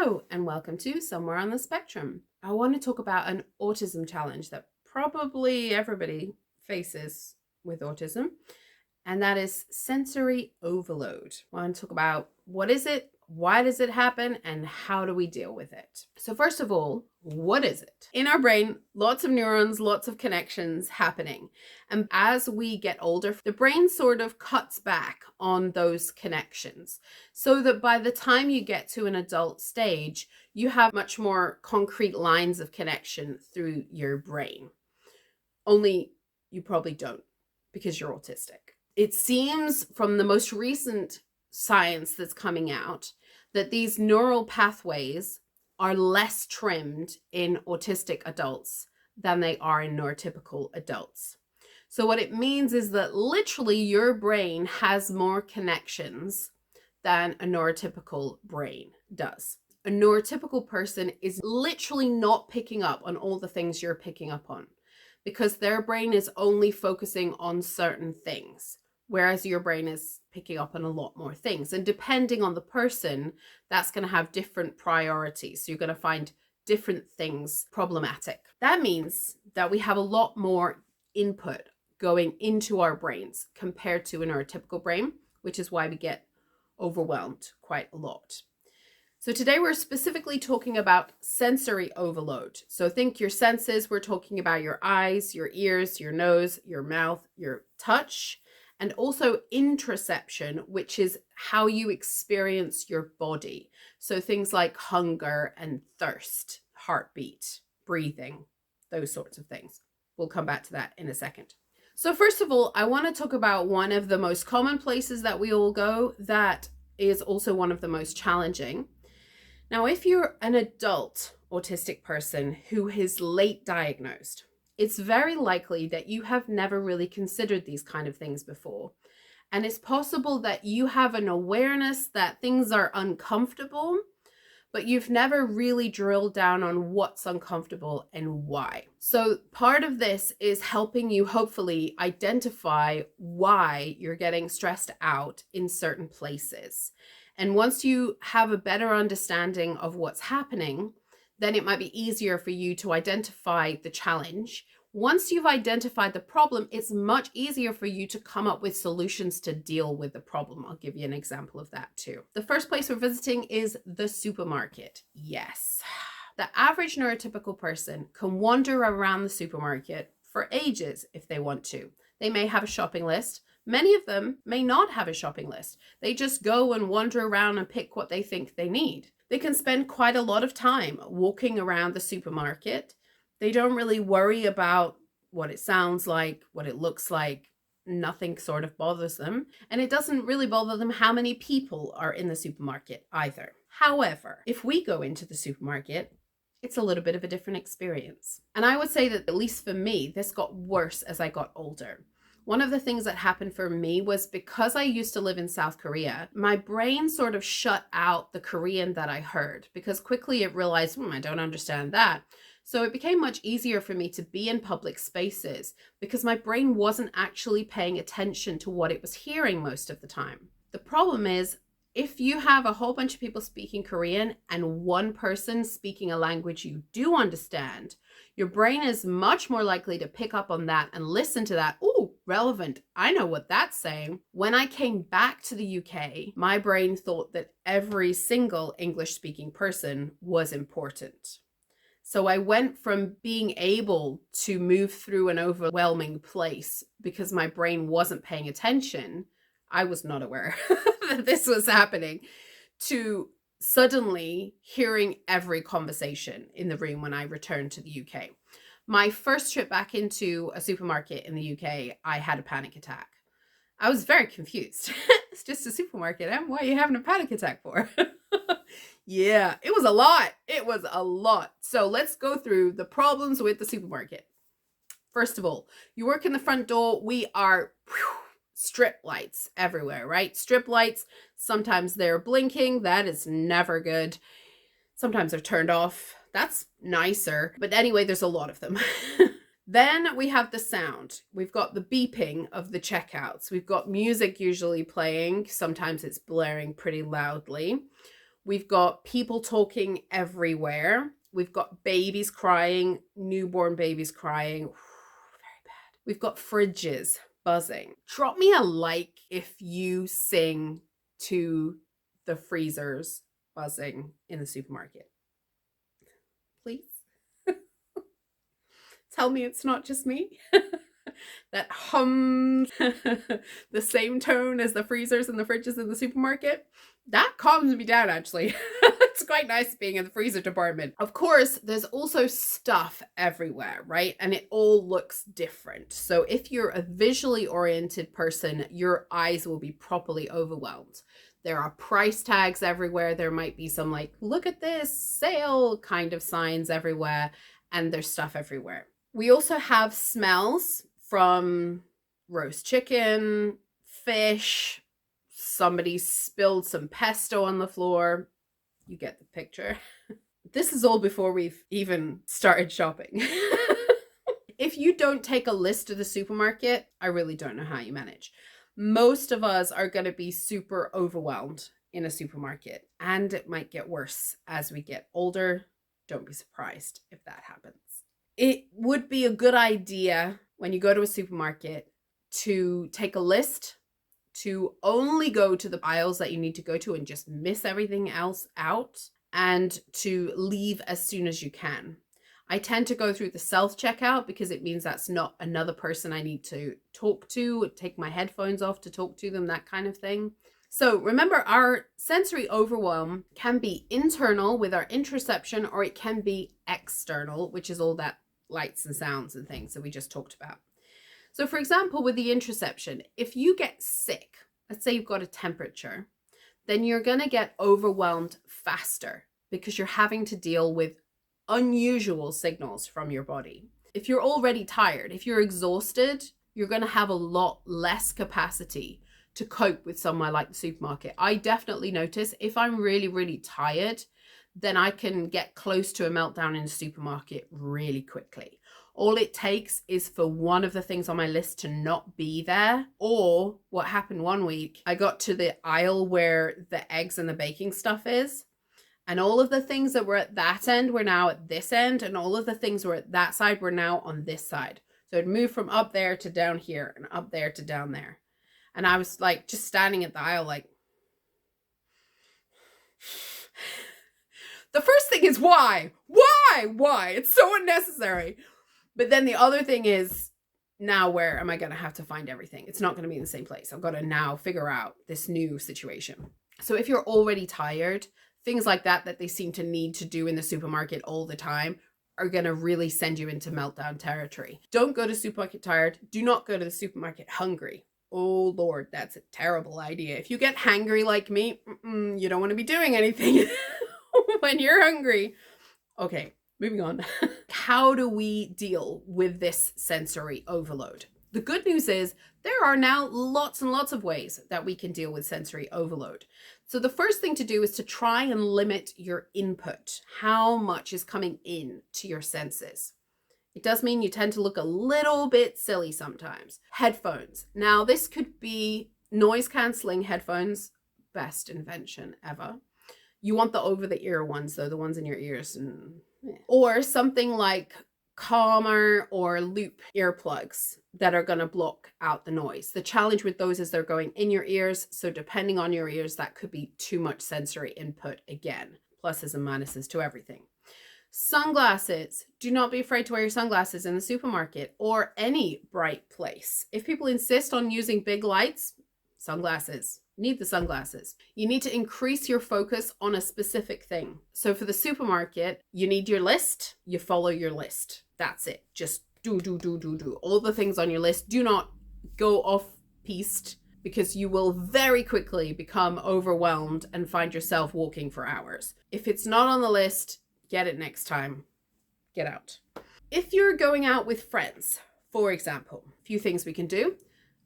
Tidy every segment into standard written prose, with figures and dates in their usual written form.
Hello, and welcome to Somewhere on the Spectrum. I want to talk about an autism challenge that probably everybody faces with autism, and that is sensory overload. I want to talk about what is it, why does it happen, and how do we deal with it? So first of all, what is it? In our brain, lots of neurons, lots of connections happening. And as we get older, the brain sort of cuts back on those connections so that by the time you get to an adult stage, you have much more concrete lines of connection through your brain. Only you probably don't because you're autistic. It seems from the most recent science that's coming out that these neural pathways are less trimmed in autistic adults than they are in neurotypical adults. So what it means is that literally your brain has more connections than a neurotypical brain does. A neurotypical person is literally not picking up on all the things you're picking up on because their brain is only focusing on certain things, whereas your brain is picking up on a lot more things. And depending on the person, that's going to have different priorities. So you're going to find different things problematic. That means that we have a lot more input going into our brains compared to a neurotypical brain, which is why we get overwhelmed quite a lot. So today we're specifically talking about sensory overload. So think your senses, we're talking about your eyes, your ears, your nose, your mouth, your touch, and also interoception, which is how you experience your body. So things like hunger and thirst, heartbeat, breathing, those sorts of things. We'll come back to that in a second. So first of all, I want to talk about one of the most common places that we all go that is also one of the most challenging. Now, if you're an adult autistic person who is late diagnosed, it's very likely that you have never really considered these kind of things before. And it's possible that you have an awareness that things are uncomfortable, but you've never really drilled down on what's uncomfortable and why. So part of this is helping you hopefully identify why you're getting stressed out in certain places. And once you have a better understanding of what's happening, then it might be easier for you to identify the challenge. Once you've identified the problem, it's much easier for you to come up with solutions to deal with the problem. I'll give you an example of that too. The first place we're visiting is the supermarket. Yes. The average neurotypical person can wander around the supermarket for ages if they want to. They may have a shopping list. Many of them may not have a shopping list. They just go and wander around and pick what they think they need. They can spend quite a lot of time walking around the supermarket. They don't really worry about what it sounds like, what it looks like. Nothing sort of bothers them. And it doesn't really bother them how many people are in the supermarket either. However, if we go into the supermarket, it's a little bit of a different experience. And I would say that, at least for me, this got worse as I got older. One of the things that happened for me was because I used to live in South Korea, my brain sort of shut out the Korean that I heard because quickly it realized, I don't understand that. So it became much easier for me to be in public spaces because my brain wasn't actually paying attention to what it was hearing most of the time. The problem is, if you have a whole bunch of people speaking Korean and one person speaking a language you do understand, your brain is much more likely to pick up on that and listen to that. Ooh, relevant. I know what that's saying. When I came back to the UK, my brain thought that every single English-speaking person was important. So I went from being able to move through an overwhelming place because my brain wasn't paying attention. I was not aware that this was happening, to suddenly hearing every conversation in the room when I returned to the UK. My first trip back into a supermarket in the UK, I had a panic attack. I was very confused. It's just a supermarket. What are you having a panic attack for? Yeah, it was a lot. It was a lot. So let's go through the problems with the supermarket. First of all, you work in the front door. We are strip lights everywhere, right? Strip lights, sometimes they're blinking. That is never good. Sometimes they're turned off. That's nicer. But anyway, there's a lot of them. Then we have the sound. We've got the beeping of the checkouts. We've got music usually playing. Sometimes it's blaring pretty loudly. We've got people talking everywhere. We've got babies crying, newborn babies crying. Very bad. We've got fridges buzzing. Drop me a like if you sing to the freezers buzzing in the supermarket. Please. Tell me it's not just me. That hums the same tone as the freezers and the fridges in the supermarket. That calms me down, actually. It's quite nice being in the freezer department. Of course, there's also stuff everywhere, right? And it all looks different. So if you're a visually oriented person, your eyes will be properly overwhelmed. There are price tags everywhere. There might be some like, look at this sale kind of signs everywhere. And there's stuff everywhere. We also have smells from roast chicken, fish, somebody spilled some pesto on the floor. You get the picture. This is all before we've even started shopping. If you don't take a list to the supermarket, I really don't know how you manage. Most of us are going to be super overwhelmed in a supermarket, and it might get worse as we get older. Don't be surprised if that happens. It would be a good idea when you go to a supermarket to take a list, to only go to the aisles that you need to go to and just miss everything else out, and to leave as soon as you can. I tend to go through the self-checkout because it means that's not another person I need to talk to, take my headphones off to talk to them, that kind of thing. So remember, our sensory overwhelm can be internal with our interoception, or it can be external, which is all that lights and sounds and things that we just talked about. So for example, with the interoception, if you get sick, let's say you've got a temperature, then you're going to get overwhelmed faster because you're having to deal with unusual signals from your body. If you're already tired, if you're exhausted, you're going to have a lot less capacity to cope with somewhere like the supermarket. I definitely notice if I'm really, really tired, then I can get close to a meltdown in a supermarket really quickly. All it takes is for one of the things on my list to not be there. Or what happened one week, I got to the aisle where the eggs and the baking stuff is, and all of the things that were at that end were now at this end, and all of the things were at that side were now on this side. So it moved from up there to down here and up there to down there. And I was like just standing at the aisle like, the first thing is why? It's so unnecessary. But then the other thing is, now where am I going to have to find everything? It's not going to be in the same place. I've got to now figure out this new situation. So if you're already tired, things like that they seem to need to do in the supermarket all the time are going to really send you into meltdown territory. Don't go to the supermarket tired. Do not go to the supermarket hungry. Oh Lord, that's a terrible idea. If you get hangry like me, you don't want to be doing anything when you're hungry. Okay, moving on. How do we deal with this sensory overload? The good news is there are now lots and lots of ways that we can deal with sensory overload. So the first thing to do is to try and limit your input. How much is coming in to your senses? It does mean you tend to look a little bit silly sometimes. Headphones. Now this could be noise cancelling headphones, best invention ever. You want the over the ear ones though, the ones in your ears. Or something like calmer or loop earplugs that are going to block out the noise. The challenge with those is they're going in your ears. So depending on your ears, that could be too much sensory input again. Pluses and minuses to everything. Sunglasses. Do not be afraid to wear your sunglasses in the supermarket or any bright place. If people insist on using big lights, sunglasses. Need the sunglasses. You need to increase your focus on a specific thing. So for the supermarket, you need your list. You follow your list. That's it. Just do. All the things on your list. Do not go off piste because you will very quickly become overwhelmed and find yourself walking for hours. If it's not on the list, get it next time. Get out. If you're going out with friends, for example, a few things we can do.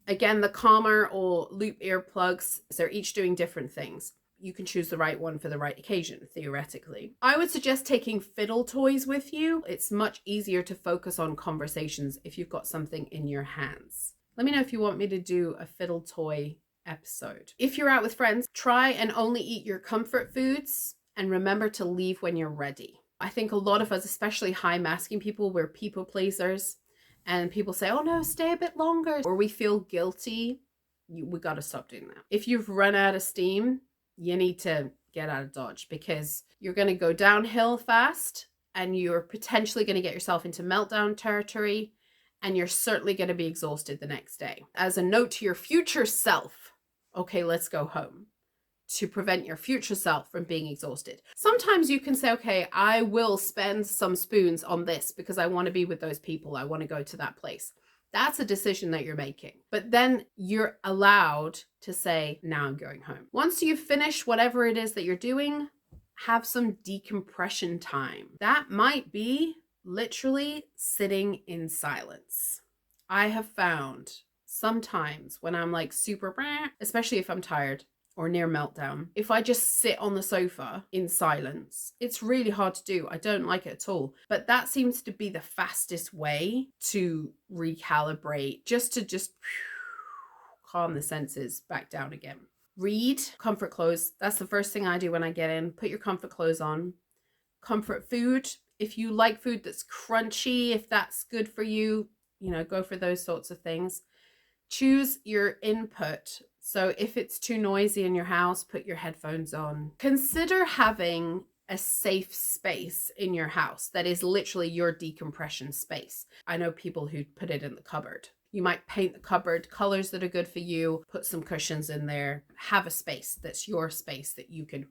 Again, the calmer or loop earplugs, they're each doing different things. You can choose the right one for the right occasion, theoretically. I would suggest taking fiddle toys with you. It's much easier to focus on conversations if you've got something in your hands. Let me know if you want me to do a fiddle toy episode. If you're out with friends, try and only eat your comfort foods and remember to leave when you're ready. I think a lot of us, especially high masking people, we're people pleasers, and people say, oh no, stay a bit longer, or we feel guilty. We got to stop doing that. If you've run out of steam, you need to get out of Dodge, because you're going to go downhill fast and you're potentially going to get yourself into meltdown territory, and you're certainly going to be exhausted the next day. As a note to your future self, okay, let's go home, to prevent your future self from being exhausted. Sometimes you can say, okay, I will spend some spoons on this because I want to be with those people. I want to go to that place. That's a decision that you're making. But then you're allowed to say, now I'm going home. Once you finish whatever it is that you're doing, have some decompression time. That might be literally sitting in silence. I have found sometimes when I'm like super, especially if I'm tired or near meltdown, if I just sit on the sofa in silence, it's really hard to do. I don't like it at all. But that seems to be the fastest way to recalibrate, just calm the senses back down again. Read, comfort clothes. That's the first thing I do when I get in. Put your comfort clothes on. Comfort food. If you like food that's crunchy, if that's good for you, go for those sorts of things. Choose your input. So if it's too noisy in your house, put your headphones on. Consider having a safe space in your house that is literally your decompression space. I know people who put it in the cupboard. You might paint the cupboard colors that are good for you, put some cushions in there, have a space that's your space that you can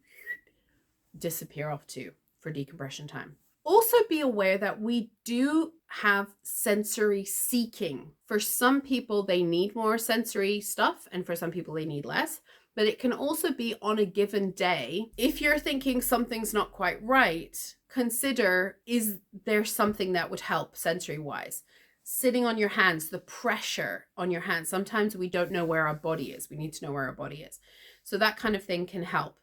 disappear off to for decompression time. Also be aware that we do have sensory seeking. For some people, they need more sensory stuff, and for some people, they need less. But it can also be on a given day. If you're thinking something's not quite right, consider, is there something that would help sensory-wise? Sitting on your hands, the pressure on your hands. Sometimes we don't know where our body is. We need to know where our body is. So that kind of thing can help.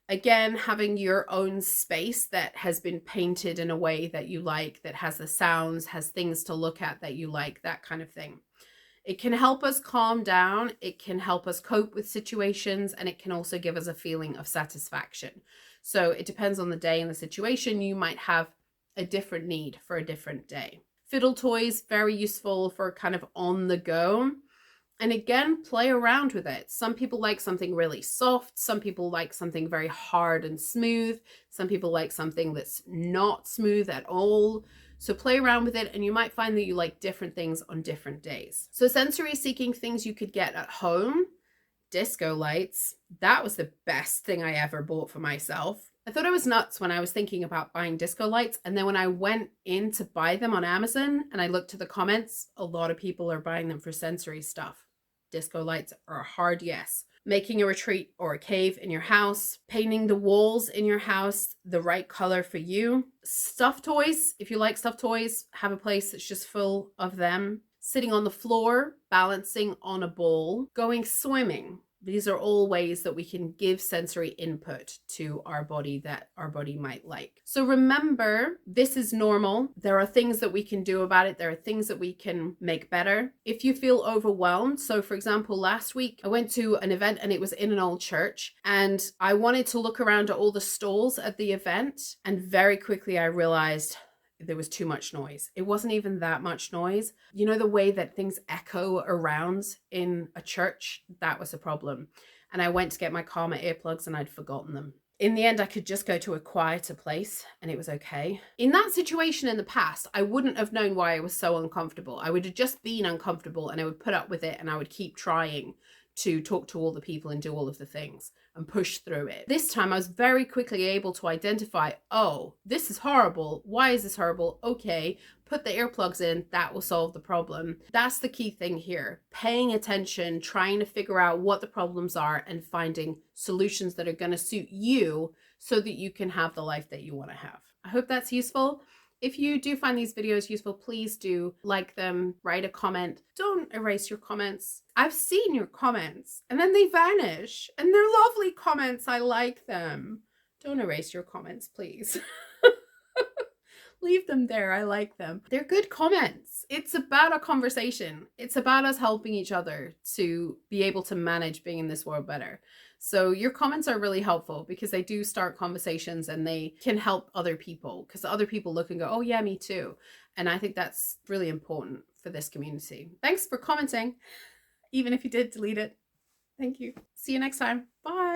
Again, having your own space that has been painted in a way that you like, that has the sounds, has things to look at that you like, that kind of thing. It can help us calm down. It can help us cope with situations, and it can also give us a feeling of satisfaction. So it depends on the day and the situation. You might have a different need for a different day. Fiddle toys, very useful for kind of on the go. And again, play around with it. Some people like something really soft. Some people like something very hard and smooth. Some people like something that's not smooth at all. So play around with it, and you might find that you like different things on different days. So sensory seeking things you could get at home. Disco lights. That was the best thing I ever bought for myself. I thought I was nuts when I was thinking about buying disco lights. And then when I went in to buy them on Amazon and I looked at the comments, a lot of people are buying them for sensory stuff. Disco lights are a hard yes. Making a retreat or a cave in your house, painting the walls in your house the right color for you. Stuffed toys, if you like stuffed toys, have a place that's just full of them. Sitting on the floor, balancing on a ball, going swimming. These are all ways that we can give sensory input to our body that our body might like. So remember, this is normal. There are things that we can do about it. There are things that we can make better. If you feel overwhelmed, so for example, last week I went to an event and it was in an old church, and I wanted to look around at all the stalls at the event, and very quickly I realized there was too much noise. It wasn't even that much noise. You know, the way that things echo around in a church, that was a problem. And I went to get my Karma earplugs and I'd forgotten them. In the end, I could just go to a quieter place and it was okay. In that situation in the past, I wouldn't have known why I was so uncomfortable. I would have just been uncomfortable and I would put up with it, and I would keep trying to talk to all the people and do all of the things and push through it. This time I was very quickly able to identify, oh, this is horrible. Why is this horrible? Okay, put the earplugs in, that will solve the problem. That's the key thing here. Paying attention, trying to figure out what the problems are and finding solutions that are going to suit you so that you can have the life that you want to have. I hope that's useful. If you do find these videos useful, please do like them, write a comment. Don't erase your comments. I've seen your comments and then they vanish, and they're lovely comments. I like them. Don't erase your comments, please. Leave them there. I like them. They're good comments. It's about a conversation. It's about us helping each other to be able to manage being in this world better. So your comments are really helpful because they do start conversations and they can help other people, because other people look and go, oh yeah, me too. And I think that's really important for this community. Thanks for commenting, even if you did delete it. Thank you. See you next time. Bye.